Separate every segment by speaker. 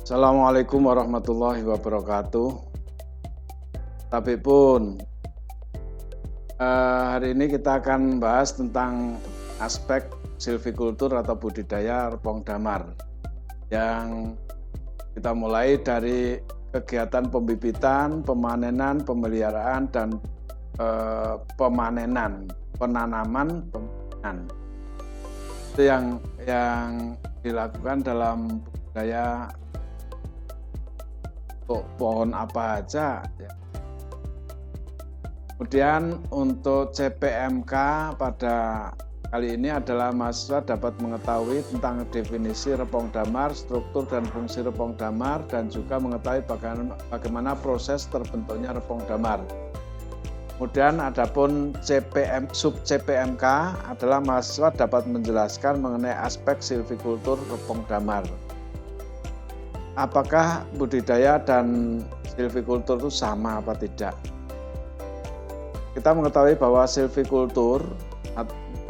Speaker 1: Assalamualaikum warahmatullahi wabarakatuh. Tapi pun hari ini kita akan bahas tentang aspek silvikultur atau budidaya repong damar yang kita mulai dari kegiatan pembibitan, pemanenan, pemeliharaan, dan penanaman. Itu yang dilakukan dalam budidaya untuk pohon apa aja ya. Kemudian untuk CPMK pada kali ini adalah mahasiswa dapat mengetahui tentang definisi repong damar, struktur dan fungsi repong damar, dan juga mengetahui bagaimana proses terbentuknya repong damar. Kemudian adapun sub CPMK adalah mahasiswa dapat menjelaskan mengenai aspek silvikultur repong damar. Apakah budidaya dan silvikultur itu sama apa tidak? Kita mengetahui bahwa silvikultur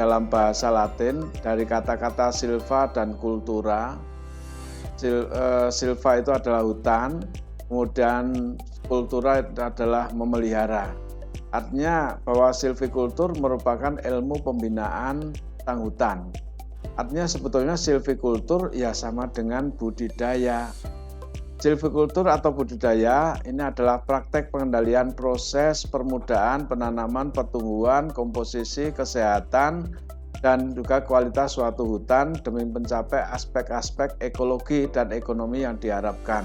Speaker 1: dalam bahasa Latin dari kata-kata silva dan cultura. Silva itu adalah hutan, kemudian cultura adalah memelihara. Artinya bahwa silvikultur merupakan ilmu pembinaan tentang hutan. Artinya sebetulnya silvikultur ya sama dengan budidaya. Silvikultur atau budidaya ini adalah praktek pengendalian proses permudahan, penanaman, pertumbuhan, komposisi, kesehatan, dan juga kualitas suatu hutan demi mencapai aspek-aspek ekologi dan ekonomi yang diharapkan.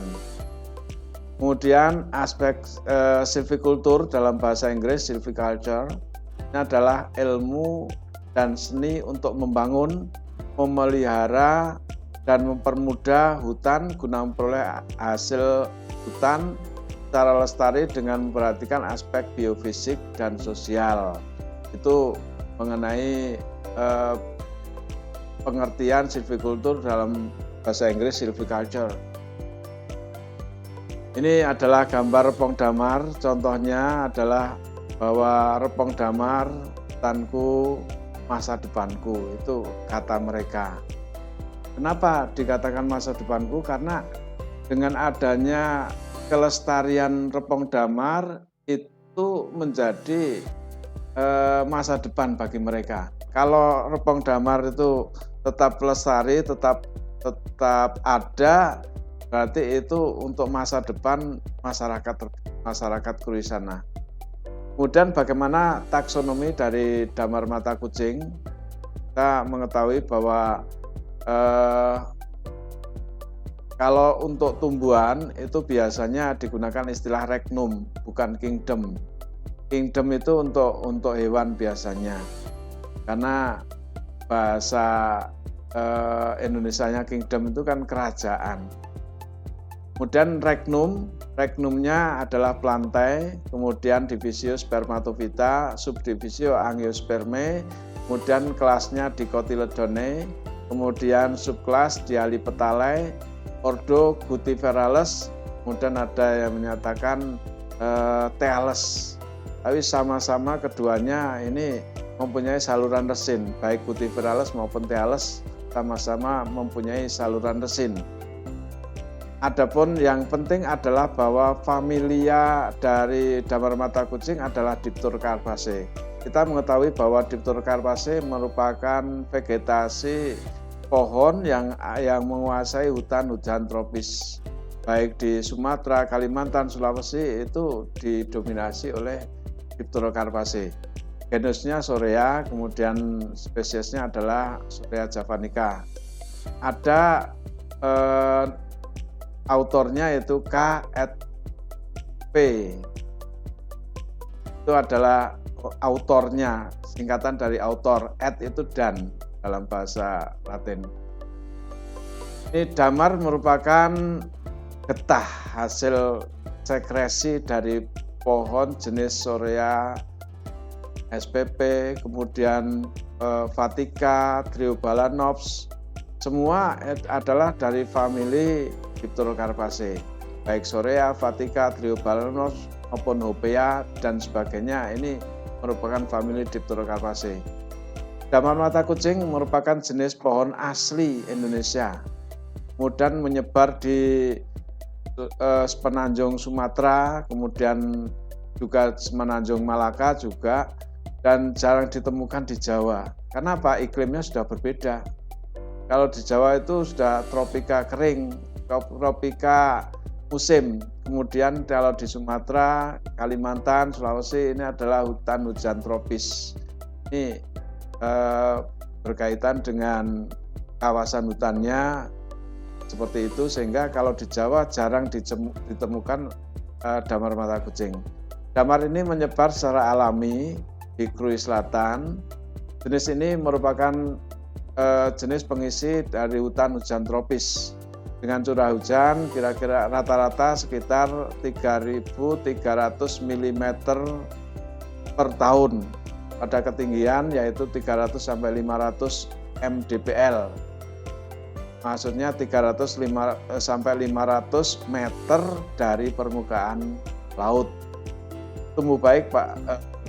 Speaker 1: Kemudian aspek silvikultur dalam bahasa Inggris silviculture ini adalah ilmu dan seni untuk membangun, memelihara, dan mempermudah hutan guna memperoleh hasil hutan secara lestari dengan memperhatikan aspek biofisik dan sosial. Itu mengenai pengertian silvikultur dalam bahasa Inggris silviculture. Ini adalah gambar repong damar. Contohnya adalah bahwa repong damar hutanku masa depanku, itu kata mereka. Kenapa dikatakan masa depanku? Karena dengan adanya kelestarian repong damar itu menjadi masa depan bagi mereka. Kalau repong damar itu tetap lestari, tetap ada, berarti itu untuk masa depan masyarakat Kurisana. Kemudian bagaimana taksonomi dari damar mata kucing? Kita mengetahui bahwa kalau untuk tumbuhan itu biasanya digunakan istilah regnum, bukan kingdom. Kingdom itu untuk hewan biasanya, karena bahasa Indonesianya kingdom itu kan kerajaan. Kemudian regnumnya adalah plantae, kemudian divisio spermatophyta, subdivisio angiospermae, kemudian kelasnya Dicotyledone, kemudian subkelas Dialipetalae, ordo Guttiferales, kemudian ada yang menyatakan Thales. Tapi sama-sama keduanya ini mempunyai saluran resin, baik Guttiferales maupun Thales sama-sama mempunyai saluran resin. Adapun yang penting adalah bahwa familia dari damar mata kucing adalah Dipterocarpaceae. Kita mengetahui bahwa Dipterocarpaceae merupakan vegetasi pohon yang menguasai hutan-hujan tropis. Baik di Sumatera, Kalimantan, Sulawesi itu didominasi oleh Dipterocarpaceae. Genusnya Sorea, kemudian spesiesnya adalah Sorea javanica. Ada autornya yaitu K. et P. Itu adalah autornya, singkatan dari autor, et itu dan dalam bahasa Latin. Ini damar merupakan getah hasil sekresi dari pohon jenis Sorea spp, kemudian Vatica, Triobalanops, semua adalah dari famili Dipterocarpaceae, baik Sorea, Vatica, Triobalanops maupun Hopea dan sebagainya. Ini merupakan famili Dipterocarpaceae. Damar mata kucing merupakan jenis pohon asli Indonesia. Kemudian menyebar di semenanjung Sumatera, kemudian juga semenanjung Malaka juga, dan jarang ditemukan di Jawa. Kenapa? Iklimnya sudah berbeda. Kalau di Jawa itu sudah tropika kering, tropika musim. Kemudian kalau di Sumatera, Kalimantan, Sulawesi ini adalah hutan hujan tropis. Ini berkaitan dengan kawasan hutannya seperti itu, sehingga kalau di Jawa jarang ditemukan damar mata kucing. Damar ini menyebar secara alami di Krui Selatan. Jenis ini merupakan jenis pengisi dari hutan hujan tropis dengan curah hujan kira-kira rata-rata sekitar 3.300 mm per tahun pada ketinggian yaitu 300 sampai 500 mdpl. Maksudnya 300 sampai 500 meter dari permukaan laut. Tumbuh baik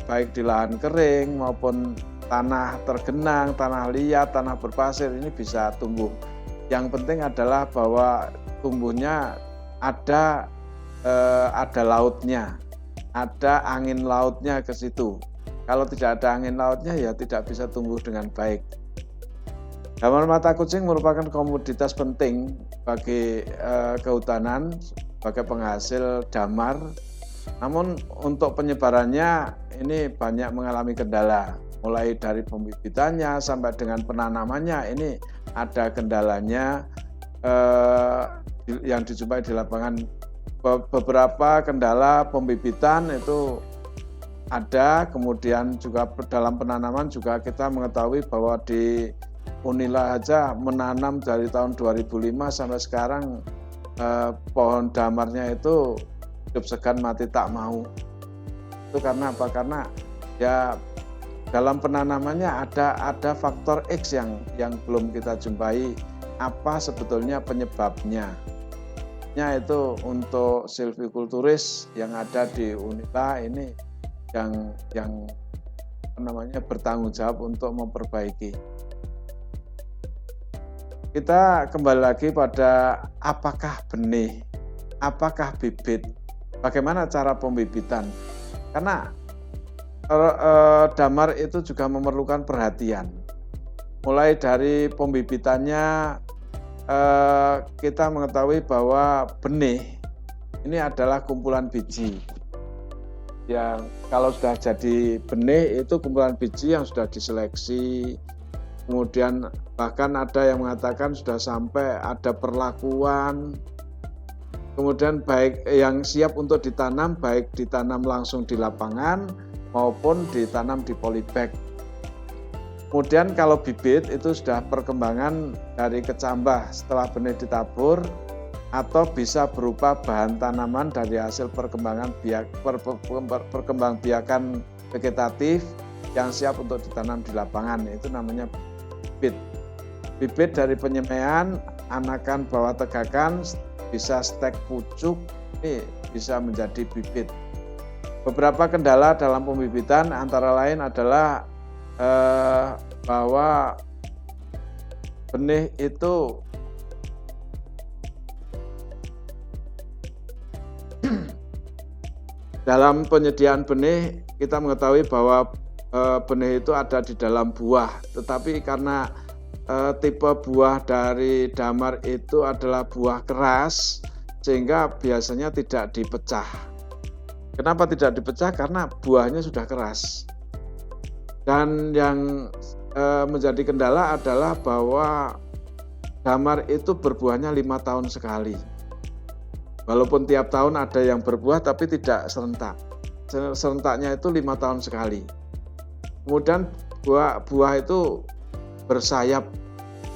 Speaker 1: baik di lahan kering maupun tanah tergenang, tanah liat, tanah berpasir, ini bisa tumbuh. Yang penting adalah bahwa tumbuhnya ada lautnya, ada angin lautnya ke situ. Kalau tidak ada angin lautnya ya tidak bisa tumbuh dengan baik. Damar mata kucing merupakan komoditas penting bagi kehutanan sebagai penghasil damar. Namun untuk penyebarannya ini banyak mengalami kendala. Mulai dari pembibitannya sampai dengan penanamannya ini ada kendalanya yang dijumpai di lapangan. Beberapa kendala pembibitan itu ada, kemudian juga dalam penanaman juga kita mengetahui bahwa di Unila aja menanam dari tahun 2005 sampai sekarang pohon damarnya itu hidup segan mati tak mau. Itu karena apa? Karena ya dalam penanamannya ada faktor X yang belum kita jumpai apa sebetulnya penyebabnya. Itu untuk silvikulturis yang ada di Unila ini yang bertanggung jawab untuk memperbaiki. Kita kembali lagi pada apakah benih, apakah bibit, bagaimana cara pembibitan. Karena damar itu juga memerlukan perhatian. Mulai dari pembibitannya kita mengetahui bahwa benih ini adalah kumpulan biji. Yang kalau sudah jadi benih itu kumpulan biji yang sudah diseleksi. Kemudian bahkan ada yang mengatakan sudah sampai ada perlakuan. Kemudian baik yang siap untuk ditanam, baik ditanam langsung di lapangan maupun ditanam di polybag. Kemudian kalau bibit itu sudah perkembangan dari kecambah setelah benih ditabur atau bisa berupa bahan tanaman dari hasil perkembangbiakan vegetatif yang siap untuk ditanam di lapangan, itu namanya bibit. Bibit dari penyemaian, anakan bawah tegakan, bisa stek pucuk, ini bisa menjadi bibit. Beberapa kendala dalam pembibitan antara lain adalah bahwa benih itu dalam penyediaan benih kita mengetahui bahwa benih itu ada di dalam buah, tetapi karena tipe buah dari damar itu adalah buah keras sehingga biasanya tidak dipecah. Kenapa tidak dipecah? Karena buahnya sudah keras. Dan yang menjadi kendala adalah bahwa damar itu berbuahnya 5 tahun sekali. Walaupun tiap tahun ada yang berbuah tapi tidak serentak. Serentaknya itu 5 tahun sekali. Kemudian buah itu bersayap.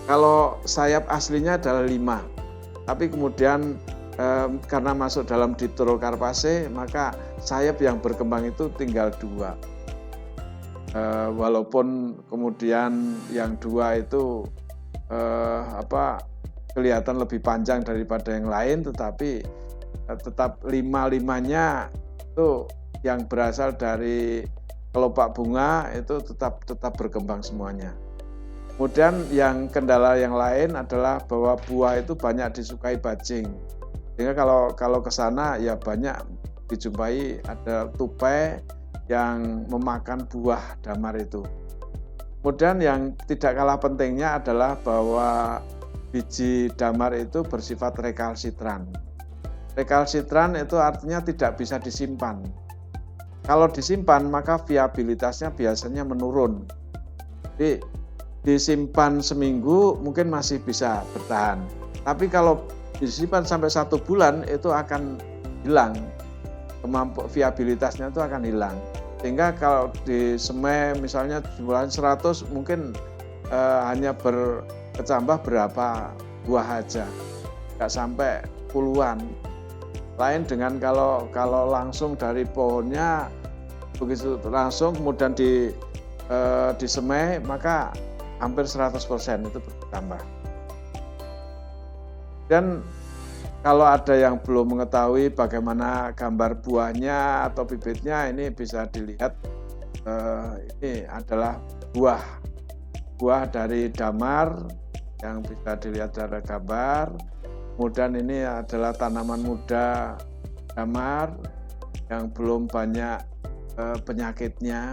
Speaker 1: Kalau sayap aslinya adalah 5. Tapi kemudian karena masuk dalam Dipterocarpaceae, maka sayap yang berkembang itu tinggal 2. Walaupun kemudian yang 2 itu kelihatan lebih panjang daripada yang lain, tetapi tetap 5-5-nya itu yang berasal dari kelopak bunga itu tetap berkembang semuanya. Kemudian yang kendala yang lain adalah bahwa buah itu banyak disukai bajing. Sehingga kalau ke sana ya banyak dijumpai ada tupai yang memakan buah damar itu. Kemudian yang tidak kalah pentingnya adalah bahwa biji damar itu bersifat rekalsitran. Rekalsitran itu artinya tidak bisa disimpan. Kalau disimpan maka viabilitasnya biasanya menurun. Jadi disimpan seminggu mungkin masih bisa bertahan. Tapi kalau disimpan sampai 1 bulan itu akan hilang. Viabilitasnya itu akan hilang. Sehingga kalau di semai misalnya jumlah 100 mungkin hanya berkecambah berapa buah aja. Nggak sampai puluhan. Lain dengan kalau langsung dari pohonnya begitu langsung kemudian disemai maka hampir 100% itu bertambah. Dan kalau ada yang belum mengetahui bagaimana gambar buahnya atau bibitnya, ini bisa dilihat. Ini adalah buah dari damar yang bisa dilihat dari gambar. Kemudian ini adalah tanaman muda damar yang belum banyak penyakitnya,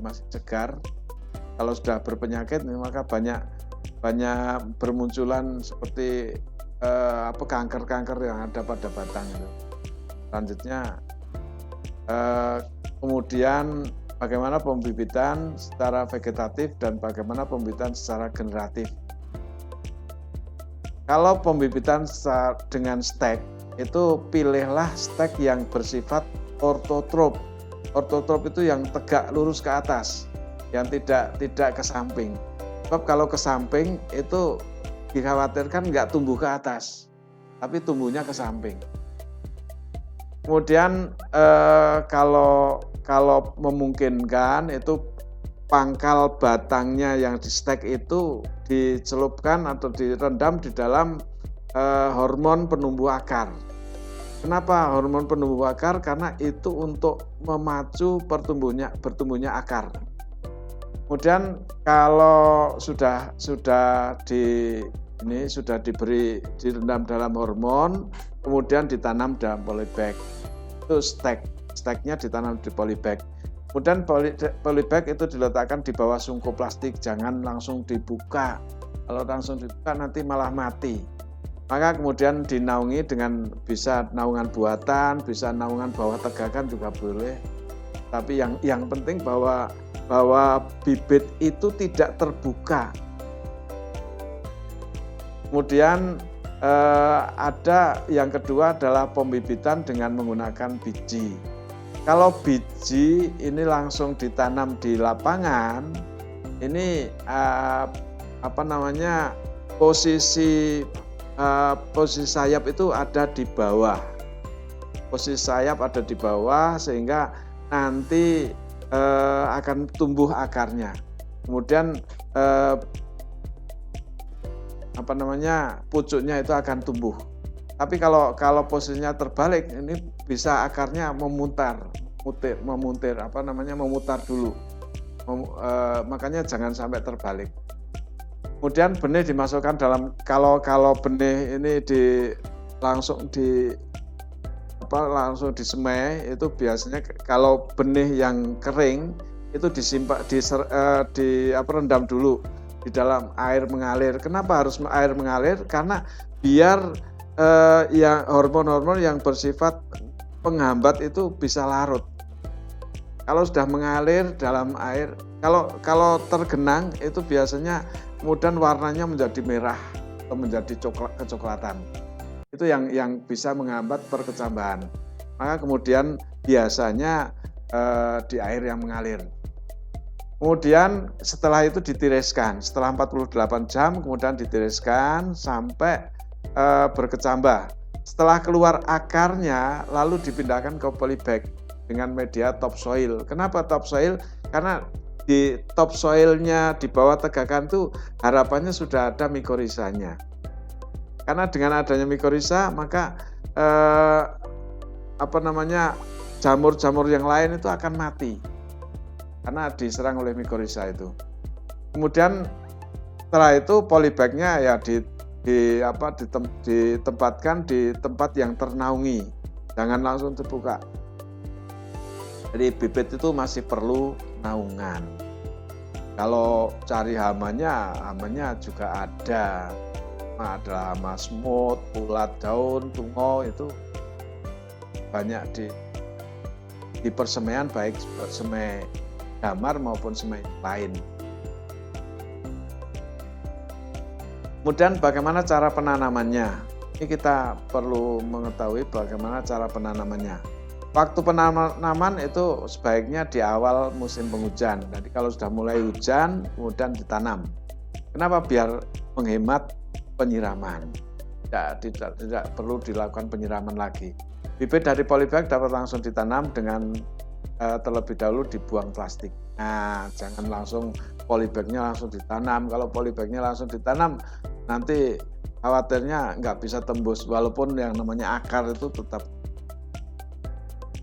Speaker 1: masih segar. Kalau sudah berpenyakit maka banyak bermunculan seperti kanker-kanker yang ada pada batang itu. Selanjutnya kemudian bagaimana pembibitan secara vegetatif dan bagaimana pembibitan secara generatif. Kalau pembibitan dengan stek itu pilihlah stek yang bersifat ortotrop. Ortotrop itu yang tegak lurus ke atas, yang tidak ke samping. Sebab kalau ke samping itu dikhawatirkan nggak tumbuh ke atas, tapi tumbuhnya ke samping. Kemudian kalau memungkinkan itu pangkal batangnya yang di stek itu dicelupkan atau direndam di dalam hormon penumbuh akar. Kenapa hormon penumbuh akar? Karena itu untuk memacu bertumbuhnya akar. Kemudian kalau sudah diberi direndam dalam hormon, kemudian ditanam dalam polybag. Itu steknya ditanam di polybag. Kemudian polybag itu diletakkan di bawah sungkup plastik, jangan langsung dibuka. Kalau langsung dibuka nanti malah mati. Maka kemudian dinaungi dengan bisa naungan buatan, bisa naungan bawah tegakan juga boleh. Tapi yang penting bahwa bibit itu tidak terbuka. Kemudian ada yang kedua adalah pembibitan dengan menggunakan biji. Kalau biji ini langsung ditanam di lapangan, ini posisi sayap itu ada di bawah. Posisi sayap ada di bawah sehingga nanti akan tumbuh akarnya. Kemudian pucuknya itu akan tumbuh. Tapi kalau posisinya terbalik, ini bisa akarnya memutar dulu. Makanya jangan sampai terbalik. Kemudian benih dimasukkan dalam kalau benih ini langsung disemai, itu biasanya kalau benih yang kering itu rendam dulu di dalam air mengalir. Kenapa harus air mengalir? Karena biar yang hormon-hormon yang bersifat penghambat itu bisa larut. Kalau sudah mengalir dalam air, kalau tergenang itu biasanya kemudian warnanya menjadi merah atau menjadi kecoklatan. Itu yang bisa menghambat perkecambahan. Maka kemudian biasanya di air yang mengalir. Kemudian setelah itu ditiriskan, setelah 48 jam kemudian ditiriskan sampai berkecambah. Setelah keluar akarnya lalu dipindahkan ke polybag dengan media topsoil. Kenapa topsoil? Karena di topsoilnya di bawah tegakan itu harapannya sudah ada mikorizanya. Karena dengan adanya mikoriza maka jamur-jamur yang lain itu akan mati karena diserang oleh mikoriza itu. Kemudian setelah itu polybagnya ya ditempatkan di tempat yang ternaungi, jangan langsung dibuka. Jadi bibit itu masih perlu naungan. Kalau cari hamanya juga ada hama semut, ulat daun, tungau, itu banyak di persemaian, baik semai damar maupun semai lain. Kemudian bagaimana cara penanamannya? Ini kita perlu mengetahui bagaimana cara penanamannya. Waktu penanaman itu sebaiknya di awal musim penghujan. Jadi kalau sudah mulai hujan, kemudian ditanam. Kenapa? Biar menghemat penyiraman. Tidak perlu dilakukan penyiraman lagi. Bibit dari polybag dapat langsung ditanam dengan terlebih dahulu dibuang plastik. Nah, jangan langsung polybagnya langsung ditanam. Kalau polybagnya langsung ditanam, nanti khawatirnya nggak bisa tembus, walaupun yang namanya akar itu tetap.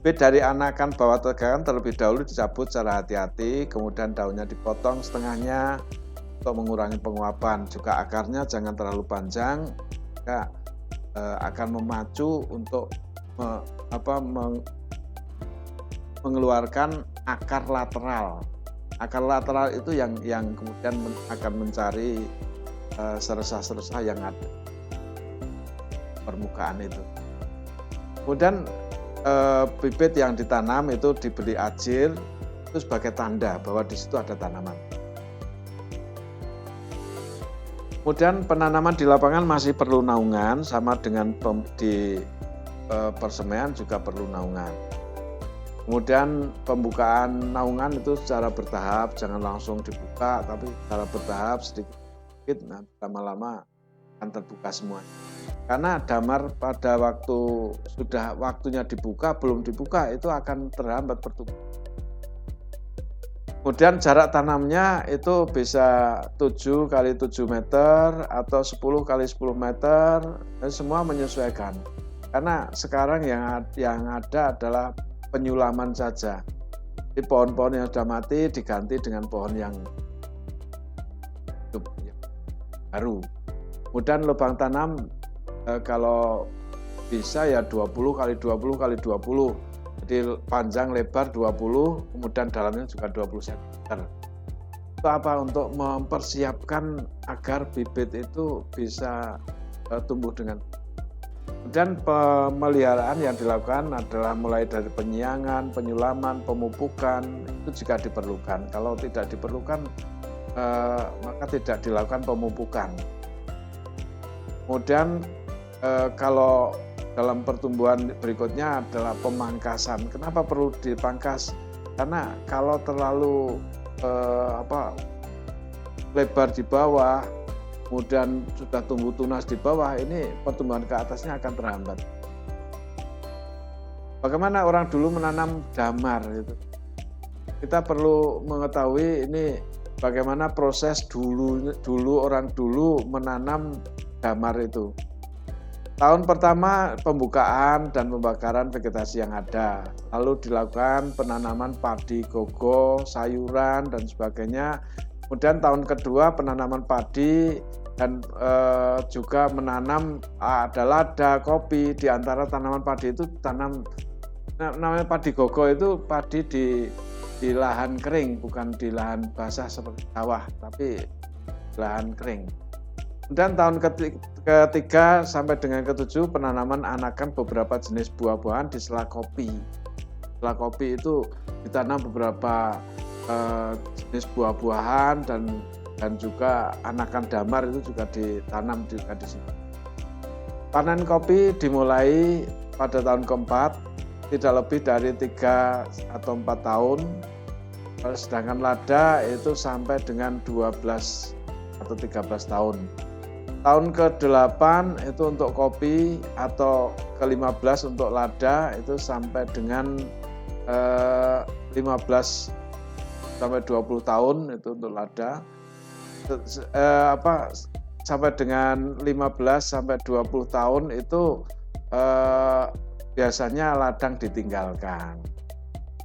Speaker 1: Bibit dari anakan bawah tegakan terlebih dahulu dicabut secara hati-hati, kemudian daunnya dipotong setengahnya untuk mengurangi penguapan. Juga akarnya jangan terlalu panjang, akan memacu untuk mengeluarkan akar lateral. Akar lateral itu yang kemudian akan mencari seresah-seresah yang ada permukaan itu. Kemudian bibit yang ditanam itu diberi ajil, itu sebagai tanda bahwa di situ ada tanaman. Kemudian penanaman di lapangan masih perlu naungan, sama dengan di persemaian juga perlu naungan. Kemudian pembukaan naungan itu secara bertahap, jangan langsung dibuka, tapi secara bertahap sedikit, nah lama-lama akan terbuka semua. Karena damar pada waktu sudah waktunya dibuka, belum dibuka, itu akan terhambat pertumbuhan. Kemudian jarak tanamnya itu bisa 7 x 7 meter atau 10 x 10 meter, semua menyesuaikan. Karena sekarang yang ada adalah penyulaman saja. Di pohon-pohon yang sudah mati diganti dengan pohon yang hidup, yang baru. Kemudian lubang tanam kalau bisa ya 20 x 20 x 20. Jadi panjang lebar 20, kemudian dalamnya juga 20 cm. Itu apa? Untuk mempersiapkan agar bibit itu bisa tumbuh dengan. Kemudian pemeliharaan yang dilakukan adalah mulai dari penyiangan, penyulaman, pemupukan, itu jika diperlukan. Kalau tidak diperlukan, maka tidak dilakukan pemupukan. Kemudian kalau dalam pertumbuhan berikutnya adalah pemangkasan. Kenapa perlu dipangkas? Karena kalau terlalu lebar di bawah, kemudian sudah tumbuh tunas di bawah, ini pertumbuhan ke atasnya akan terhambat. Bagaimana orang dulu menanam damar itu? Kita perlu mengetahui ini bagaimana proses orang dulu menanam damar itu. Tahun pertama pembukaan dan pembakaran vegetasi yang ada, lalu dilakukan penanaman padi, gogo, sayuran dan sebagainya. Kemudian tahun kedua penanaman padi dan juga menanam ada lada, kopi. Di antara tanaman padi itu namanya padi gogo, itu padi di lahan kering, bukan di lahan basah seperti sawah, tapi di lahan kering. Dan tahun ketiga sampai dengan ketujuh penanaman anakan beberapa jenis buah-buahan di sela kopi. Sela kopi itu ditanam beberapa jenis buah-buahan dan juga anakan damar itu juga ditanam juga di sini. Panen kopi dimulai pada tahun keempat, tidak lebih dari 3 atau 4 tahun. Sedangkan lada itu sampai dengan 12 atau 13 tahun. Tahun ke-8 itu untuk kopi atau ke-15 untuk lada itu sampai dengan 15 sampai 20 tahun itu untuk lada. Sampai dengan 15 sampai 20 tahun itu biasanya ladang ditinggalkan.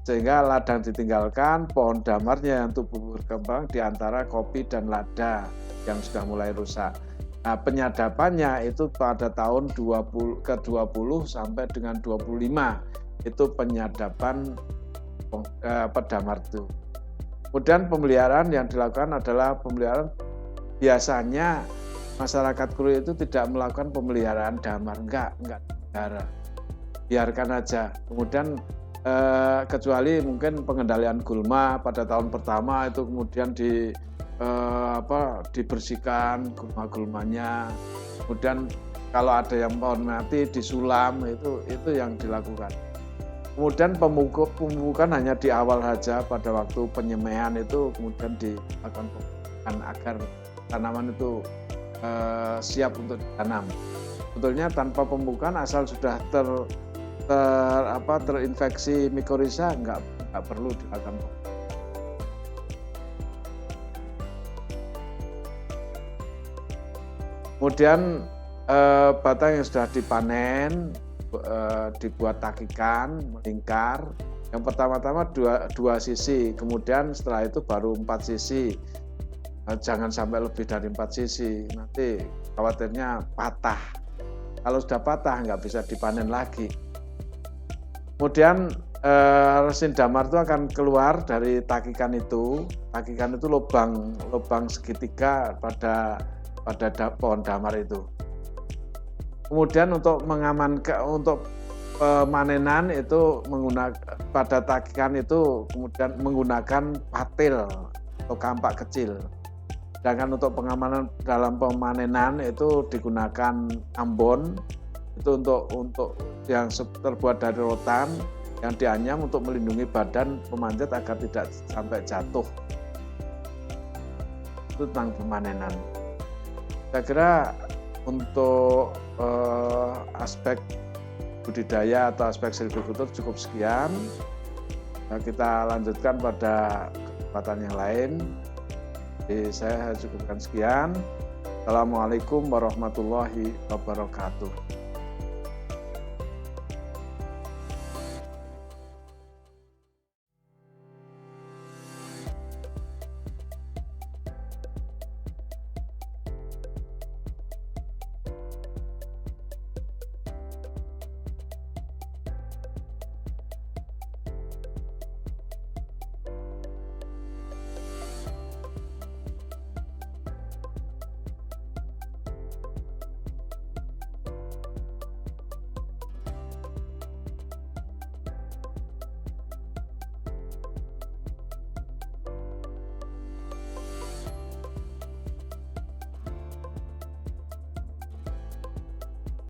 Speaker 1: Sehingga ladang ditinggalkan, pohon damarnya yang tumbuh berkembang di antara kopi dan lada yang sudah mulai rusak. Nah, penyadapannya itu pada tahun ke-20 sampai dengan 25 itu penyadapan pedamar itu. Kemudian pemeliharaan yang dilakukan adalah pemeliharaan, biasanya masyarakat Krui itu tidak melakukan pemeliharaan damar, enggak pelihara, biarkan aja. Kemudian kecuali mungkin pengendalian gulma pada tahun pertama itu kemudian dibersihkan gulma-gulmanya, kemudian kalau ada yang pohon mati disulam, itu yang dilakukan. Kemudian pemupukan hanya di awal saja, pada waktu penyemaian itu kemudian dilakukan pemupukan agar tanaman itu siap untuk ditanam. Sebetulnya tanpa pemupukan asal sudah terinfeksi mikorhiza nggak perlu dilakukan pemupukan. Kemudian batang yang sudah dipanen dibuat takikan melingkar. Yang pertama-tama dua sisi, kemudian setelah itu baru 4 sisi. Jangan sampai lebih dari 4 sisi, nanti khawatirnya patah. Kalau sudah patah nggak bisa dipanen lagi. Kemudian resin damar itu akan keluar dari takikan itu. Takikan itu lubang segitiga pada pohon damar itu. Kemudian untuk pemanenan itu pada takikan itu kemudian menggunakan patil atau kampak kecil. Sedangkan untuk pengamanan dalam pemanenan itu digunakan ambon, itu untuk yang terbuat dari rotan yang dianyam untuk melindungi badan pemanjat agar tidak sampai jatuh. Itu tentang pemanenan. Saya kira untuk aspek budidaya atau aspek silvicultur cukup sekian. Nah, kita lanjutkan pada kesempatan yang lain. Jadi saya cukupkan sekian. Assalamualaikum warahmatullahi wabarakatuh.